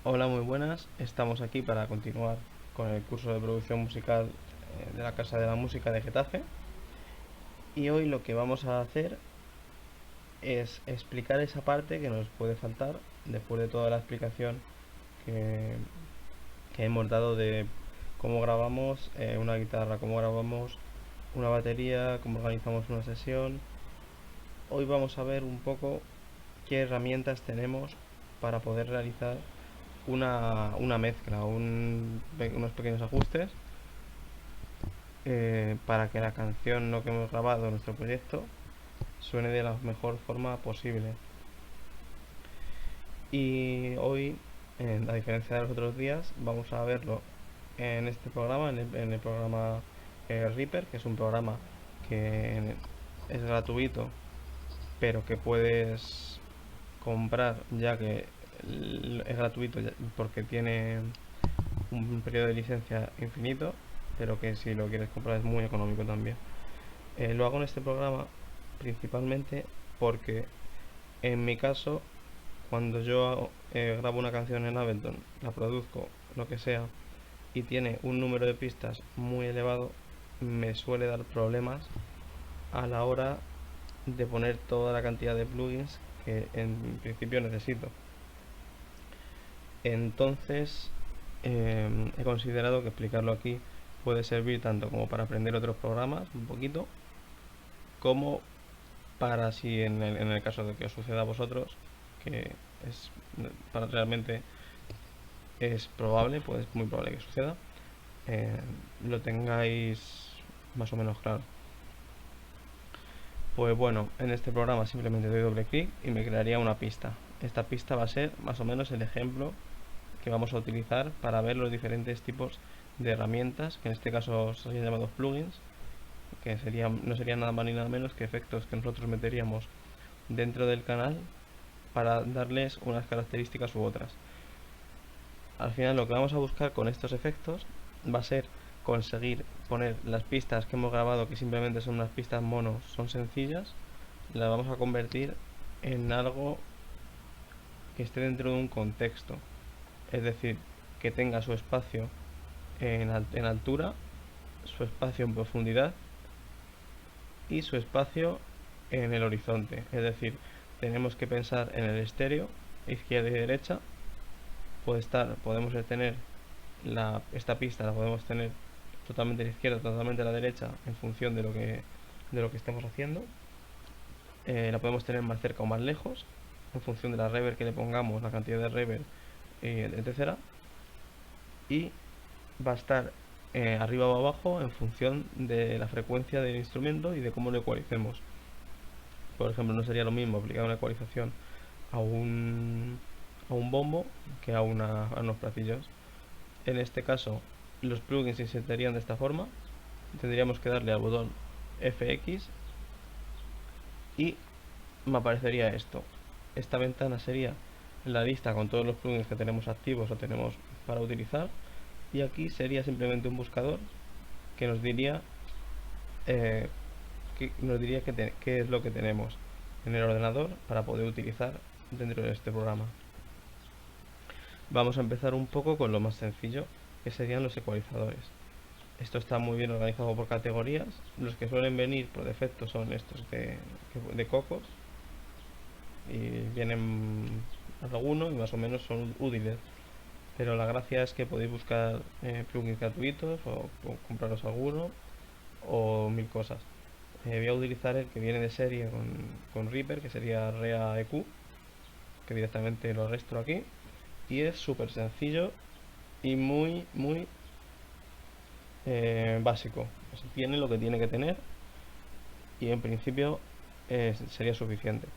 Hola, muy buenas. Estamos aquí para continuar con el curso de producción musical de la Casa de la Música de Getafe. Y hoy lo que vamos a hacer es explicar esa parte que nos puede faltar después de toda la explicación que, que hemos dado de cómo grabamos una guitarra, cómo grabamos una batería, cómo organizamos una sesión. Hoy vamos a ver un poco qué herramientas tenemos para poder realizar una mezcla, unos pequeños ajustes para que la canción lo que hemos grabado en nuestro proyecto suene de la mejor forma posible. Y hoy, a diferencia de los otros días, vamos a verlo en este programa, en el programa Reaper, que es un programa que es gratuito, pero que puedes comprar ya que es gratuito porque tiene un periodo de licencia infinito, pero que si lo quieres comprar es muy económico también. Lo hago en este programa principalmente porque en mi caso, cuando yo grabo una canción en Ableton, la produzco, lo que sea, y tiene un número de pistas muy elevado, me suele dar problemas a la hora de poner toda la cantidad de plugins que en principio necesito. Entonces, he considerado que explicarlo aquí puede servir tanto como para aprender otros programas un poquito, como para si en el caso de que os suceda a vosotros, que es para realmente es probable, pues muy probable que suceda, eh, lo tengáis más o menos claro. Pues bueno, en este programa simplemente doy doble clic y me crearía una pista. Esta pista va a ser más o menos el ejemplo que vamos a utilizar para ver los diferentes tipos de herramientas, que en este caso serían llamados plugins, que no serían nada más ni nada menos que efectos que nosotros meteríamos dentro del canal para darles unas características u otras. Al final lo que vamos a buscar con estos efectos va a ser conseguir poner las pistas que hemos grabado, que simplemente son unas pistas mono, son sencillas, las vamos a convertir en algo que esté dentro de un contexto, es decir, que tenga su espacio en altura, su espacio en profundidad y su espacio en el horizonte. Es decir, tenemos que pensar en el estéreo, izquierda y derecha. Podemos tener esta pista, la podemos tener totalmente a la izquierda, totalmente a la derecha, en función de lo que estemos haciendo. La podemos tener más cerca o más lejos, en función de la reverb que le pongamos, la cantidad de reverb, etc. Y va a estar arriba o abajo en función de la frecuencia del instrumento y de cómo lo ecualicemos. Por ejemplo, no sería lo mismo aplicar una ecualización a un bombo que a unos platillos. En este caso, los plugins se insertarían de esta forma. Tendríamos que darle al botón FX y me aparecería esto. Esta ventana sería la lista con todos los plugins que tenemos activos o tenemos para utilizar. Y aquí sería simplemente un buscador que nos diría eh, qué es lo que tenemos en el ordenador para poder utilizar dentro de este programa. Vamos a empezar un poco con lo más sencillo, que serían los ecualizadores. Esto está muy bien organizado por categorías. Los que suelen venir por defecto son estos de Cocos, y vienen algunos y más o menos son útiles. Pero la gracia es que podéis buscar plugins gratuitos o compraros alguno o mil cosas. Voy a utilizar el que viene de serie con Reaper, que sería Rea EQ, que directamente lo arrastro aquí. Y es súper sencillo y muy, muy básico. Tiene lo que tiene que tener y en principio sería suficiente.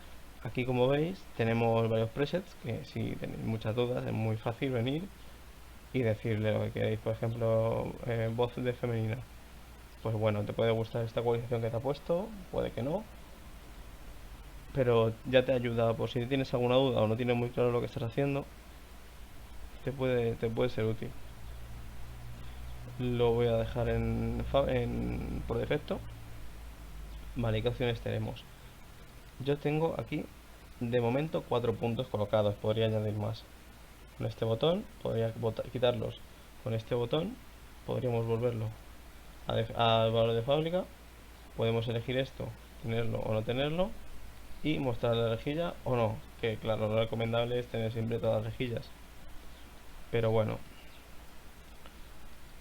Aquí, como veis, tenemos varios presets que si tenéis muchas dudas es muy fácil venir y decirle lo que queréis. Por ejemplo, voz de femenina. Pues bueno, te puede gustar esta ecualización que te ha puesto, puede que no, pero ya te ayuda por si tienes alguna duda o no tienes muy claro lo que estás haciendo, te puede ser útil. Lo voy a dejar por defecto. Vale, ¿qué opciones tenemos? Yo tengo aquí de momento 4 puntos colocados, podría añadir más. con este botón, podría quitarlos con este botón, podríamos volverlo al valor de fábrica, podemos elegir esto, tenerlo o no tenerlo, y mostrar la rejilla o no, que claro, lo recomendable es tener siempre todas las rejillas, pero bueno,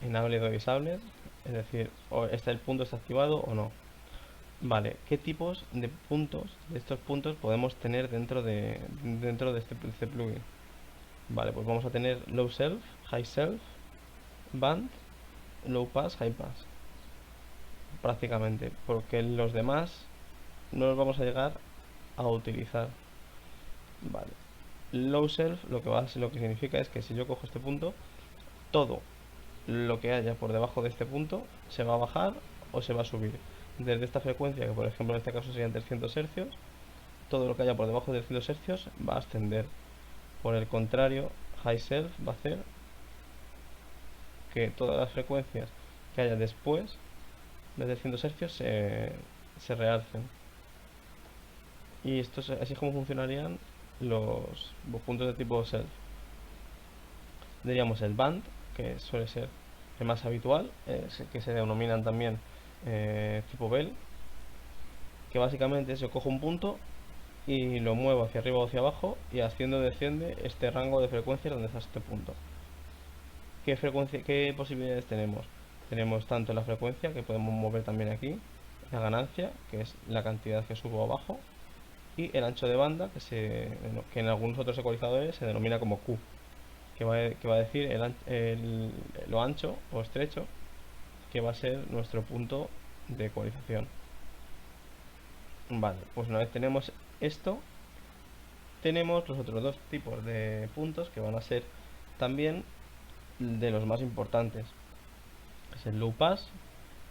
enable o disable, es decir, o el punto está activado o no. Vale, ¿qué tipos de puntos, de estos puntos podemos tener dentro de este plugin? Vale, pues vamos a tener low self, high self, band, low pass, high pass, prácticamente, porque los demás no los vamos a llegar a utilizar. Vale, low self lo que significa es que si yo cojo este punto, todo lo que haya por debajo de este punto se va a bajar o se va a subir. Desde esta frecuencia, que por ejemplo en este caso serían 300 Hz, todo lo que haya por debajo de 300 Hz va a ascender. Por el contrario, high self va a hacer que todas las frecuencias que haya después de 300 Hz se realcen. Y esto así es como funcionarían los puntos de tipo self. Diríamos el band, que suele ser el más habitual, que se denominan también tipo bell, que básicamente es yo cojo un punto y lo muevo hacia arriba o hacia abajo y asciende o desciende este rango de frecuencias donde está este punto. ¿Qué posibilidades tenemos? Tenemos tanto la frecuencia, que podemos mover también aquí, la ganancia, que es la cantidad que subo abajo, y el ancho de banda, que en algunos otros ecualizadores se denomina como Q, que va a decir lo ancho o estrecho que va a ser nuestro punto de ecualización. Vale, pues una vez tenemos esto, tenemos los otros dos tipos de puntos que van a ser también de los más importantes. Es el low pass,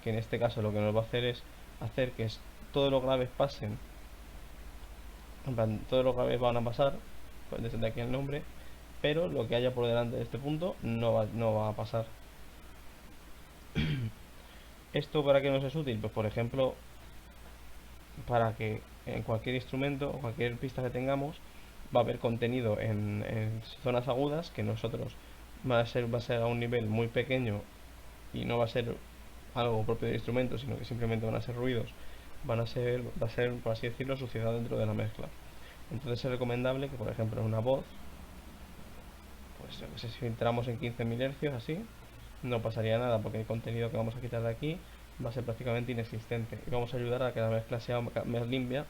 que en este caso lo que nos va a hacer es hacer que todos los graves pasen, en plan, todos los graves van a pasar, pues desde aquí el nombre, pero lo que haya por delante de este punto no va a pasar. ¿Esto para qué nos es útil? Pues por ejemplo, para que en cualquier instrumento o cualquier pista que tengamos va a haber contenido en zonas agudas que nosotros va a ser a un nivel muy pequeño y no va a ser algo propio del instrumento, sino que simplemente van a ser ruidos, va a ser, por así decirlo, suciedad dentro de la mezcla. Entonces es recomendable que, por ejemplo, en una voz, pues si filtramos en 15.000 Hz así, no pasaría nada, porque el contenido que vamos a quitar de aquí va a ser prácticamente inexistente y vamos a ayudar a que la mezcla sea más limpia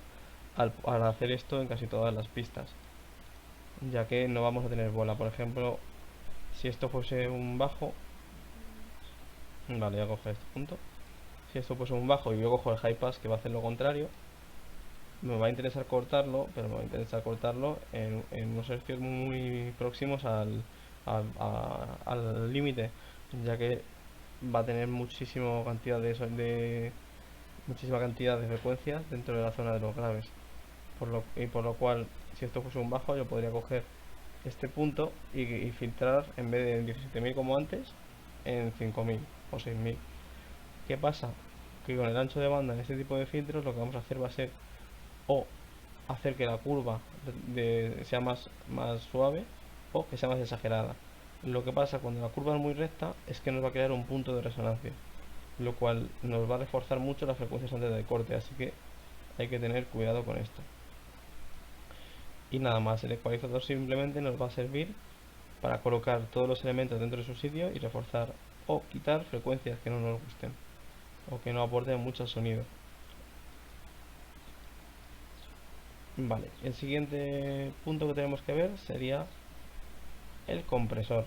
al hacer esto en casi todas las pistas, ya que no vamos a tener bola. Por ejemplo, si esto fuese un bajo, vale, voy a coger este punto. Si esto fuese un bajo y yo cojo el high pass, que va a hacer lo contrario, me va a interesar cortarlo, pero me va a interesar cortarlo en unos hercios muy próximos al límite, ya que va a tener muchísima cantidad de frecuencias dentro de la zona de los graves, por lo cual, si esto fuese un bajo, yo podría coger este punto y filtrar, en vez de en 17.000 como antes, en 5.000 o 6.000. ¿Qué pasa? Que con el ancho de banda en este tipo de filtros lo que vamos a hacer va a ser o hacer que la curva sea más suave o que sea más exagerada. Lo que pasa cuando la curva es muy recta es que nos va a crear un punto de resonancia, lo cual nos va a reforzar mucho las frecuencias antes del corte, así que hay que tener cuidado con esto. Y nada más, el ecualizador simplemente nos va a servir para colocar todos los elementos dentro de su sitio y reforzar o quitar frecuencias que no nos gusten o que no aporten mucho sonido. Vale, el siguiente punto que tenemos que ver sería el compresor.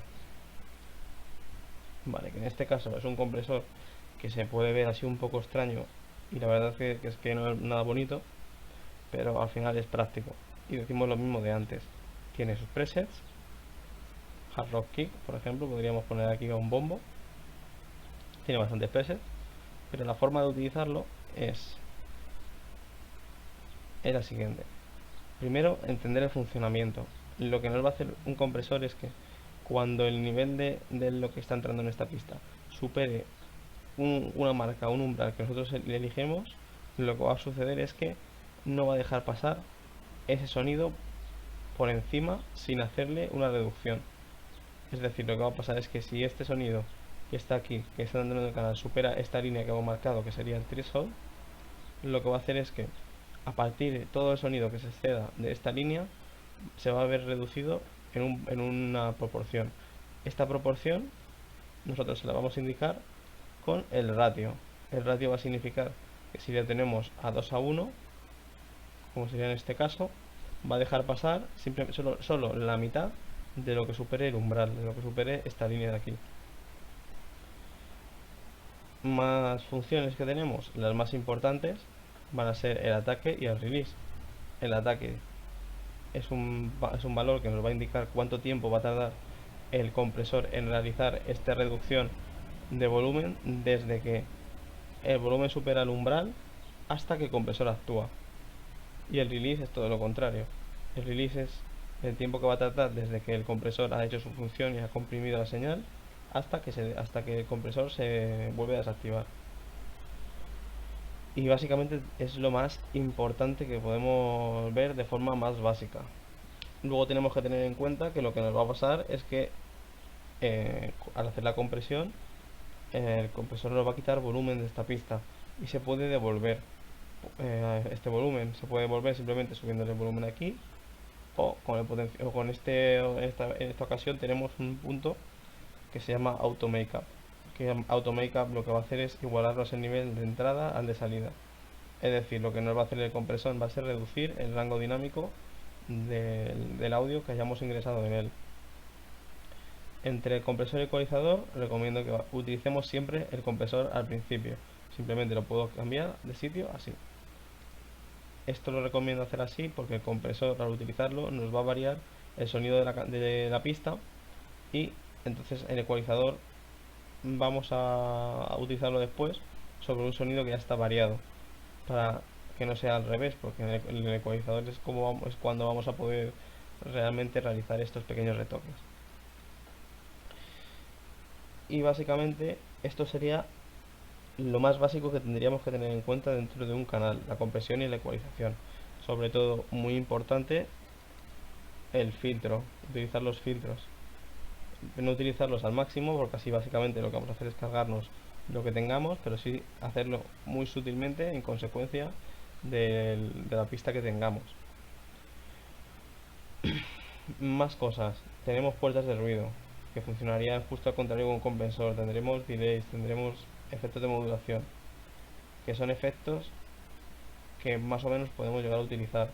Vale, que en este caso es un compresor que se puede ver así un poco extraño y la verdad es que no es nada bonito, pero al final es práctico. Y decimos lo mismo de antes. Tiene sus presets. Hard Rock Kick, por ejemplo, podríamos poner aquí un bombo. Tiene bastantes presets, pero la forma de utilizarlo es la siguiente. Primero, entender el funcionamiento. Lo que nos va a hacer un compresor es que cuando el nivel de lo que está entrando en esta pista supere una marca, un umbral que nosotros le eligemos, lo que va a suceder es que no va a dejar pasar ese sonido por encima sin hacerle una reducción. Es decir, lo que va a pasar es que si este sonido que está aquí, que está dentro del canal, supera esta línea que hemos marcado, que sería el threshold, lo que va a hacer es que a partir de todo el sonido que se exceda de esta línea, se va a ver reducido en una proporción. Esta proporción nosotros se la vamos a indicar con el ratio. El ratio va a significar que si le tenemos a 2 a 1, como sería en este caso, va a dejar pasar solo la mitad de lo que supere el umbral, de lo que supere esta línea de aquí. Más funciones que tenemos, las más importantes, van a ser el ataque y el release. El ataque es un valor que nos va a indicar cuánto tiempo va a tardar el compresor en realizar esta reducción de volumen desde que el volumen supera el umbral hasta que el compresor actúa. Y el release es todo lo contrario. El release es el tiempo que va a tardar desde que el compresor ha hecho su función y ha comprimido la señal hasta que el compresor se vuelve a desactivar. Y básicamente es lo más importante que podemos ver de forma más básica. Luego tenemos que tener en cuenta que lo que nos va a pasar es que al hacer la compresión, el compresor nos va a quitar volumen de esta pista y se puede devolver este volumen. Se puede devolver simplemente subiendo el volumen aquí o con en esta ocasión tenemos un punto que se llama Auto Makeup, que Auto Makeup lo que va a hacer es igualarnos el nivel de entrada al de salida. Es decir, lo que nos va a hacer el compresor va a ser reducir el rango dinámico del audio que hayamos ingresado en él. Entre el compresor y ecualizador recomiendo que utilicemos siempre el compresor al principio. Simplemente lo puedo cambiar de sitio así. Esto lo recomiendo hacer así porque el compresor al utilizarlo nos va a variar el sonido de la pista, y entonces el ecualizador vamos a utilizarlo después sobre un sonido que ya está variado, para que no sea al revés, porque en el ecualizador es cuando vamos a poder realmente realizar estos pequeños retoques. Y básicamente esto sería lo más básico que tendríamos que tener en cuenta dentro de un canal: la compresión y la ecualización. Sobre todo, muy importante, el filtro, utilizar los filtros. No utilizarlos al máximo, porque así básicamente lo que vamos a hacer es cargarnos lo que tengamos, pero sí hacerlo muy sutilmente en consecuencia de la pista que tengamos. Más cosas: tenemos puertas de ruido que funcionarían justo al contrario con un compresor. Tendremos delays, tendremos efectos de modulación, que son efectos que más o menos podemos llegar a utilizar,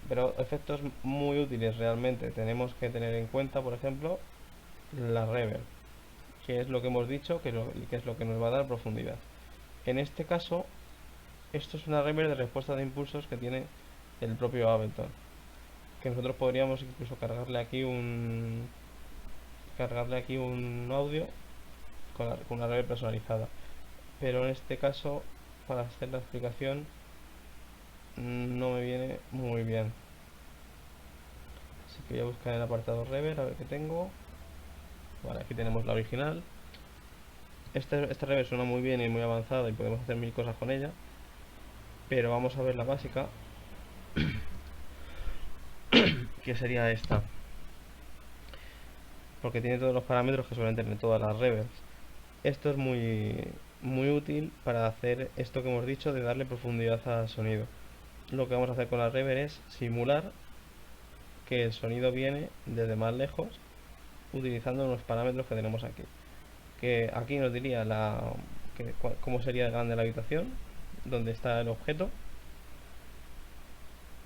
pero efectos muy útiles realmente. Tenemos que tener en cuenta, por ejemplo, la reverb, que es lo que hemos dicho que es lo que nos va a dar profundidad. En este caso, esto es una reverb de respuesta de impulsos que tiene el propio Ableton, que nosotros podríamos incluso cargarle aquí un audio con una reverb personalizada, pero en este caso, para hacer la explicación, no me viene muy bien. Así que voy a buscar el apartado reverb a ver qué tengo. Vale, aquí tenemos la original. Esta reverb suena muy bien y muy avanzada y podemos hacer mil cosas con ella, pero vamos a ver la básica, que sería esta, porque tiene todos los parámetros que suelen tener todas las reverbs. Esto es muy útil para hacer esto que hemos dicho de darle profundidad al sonido. Lo que vamos a hacer con la reverb es simular que el sonido viene desde más lejos utilizando los parámetros que tenemos aquí. Que aquí nos diría cómo sería de grande la habitación, donde está el objeto.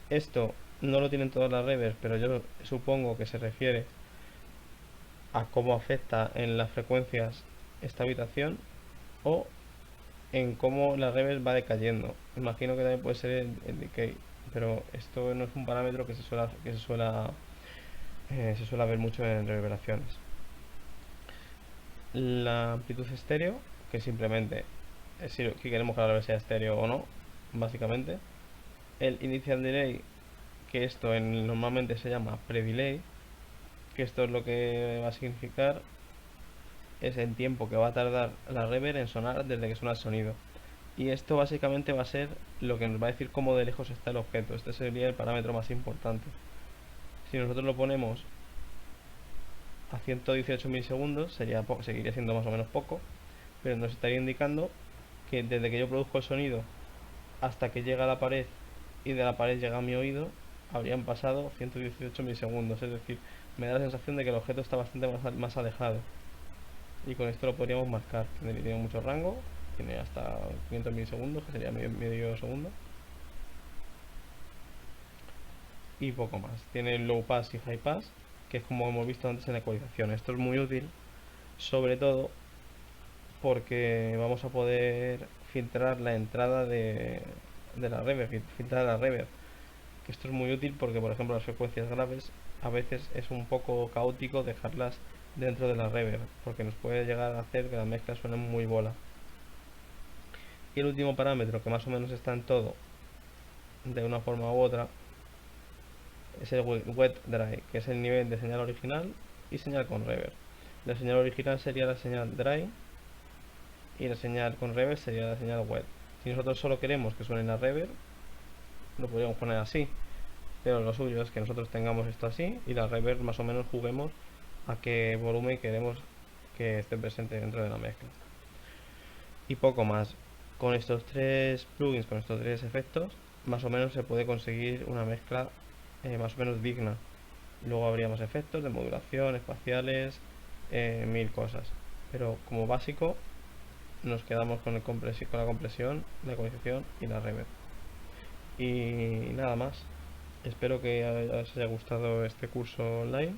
Esto no lo tienen todas las reverbs, pero yo supongo que se refiere a cómo afecta en las frecuencias esta habitación, o en cómo la reverb va decayendo. Imagino que también puede ser el decay, pero esto no es un parámetro que se suele ver mucho en reverberaciones. La amplitud estéreo, que simplemente es si queremos que la reverb sea estéreo o no, básicamente. El initial delay, que esto normalmente se llama pre-delay, que esto es lo que va a significar es el tiempo que va a tardar la reverb en sonar desde que suena el sonido. Y esto básicamente va a ser lo que nos va a decir cómo de lejos está el objeto. Este sería el parámetro más importante. Si nosotros lo ponemos a 118 milisegundos seguiría siendo más o menos poco, pero nos estaría indicando que desde que yo produzco el sonido hasta que llega a la pared y de la pared llega a mi oído, habrían pasado 118 milisegundos. Es decir, me da la sensación de que el objeto está bastante más alejado. Y con esto lo podríamos marcar. Tiene mucho rango, tiene hasta 500 milisegundos, que sería medio segundo. Y poco más. Tiene low pass y high pass, que es como hemos visto antes en la ecualización. Esto es muy útil, sobre todo porque vamos a poder filtrar la entrada de la reverb, filtrar la reverb. Que esto es muy útil porque, por ejemplo, las frecuencias graves a veces es un poco caótico dejarlas dentro de la reverb, porque nos puede llegar a hacer que la mezcla suene muy bola. Y el último parámetro, que más o menos está en todo de una forma u otra, es el wet dry, que es el nivel de señal original y señal con reverb. La señal original sería la señal dry y la señal con reverb sería la señal wet. Si nosotros solo queremos que suene la reverb, lo podríamos poner así, pero lo suyo es que nosotros tengamos esto así y la reverb más o menos juguemos a qué volumen queremos que esté presente dentro de la mezcla. Y poco más. Con estos tres plugins, con estos tres efectos, más o menos se puede conseguir una mezcla más o menos digna. Luego habría más efectos de modulación, espaciales, mil cosas. Pero como básico nos quedamos con la compresión, la ecualización y la reverb. Y nada más. Espero que os haya gustado este curso online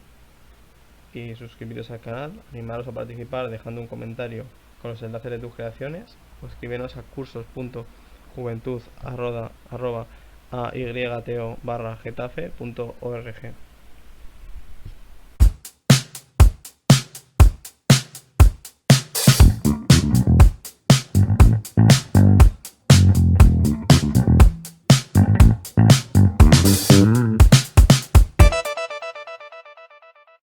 y suscribiros al canal, animaros a participar dejando un comentario con los enlaces de tus creaciones o escribiros a cursos.juventud@ayto.getafe.org.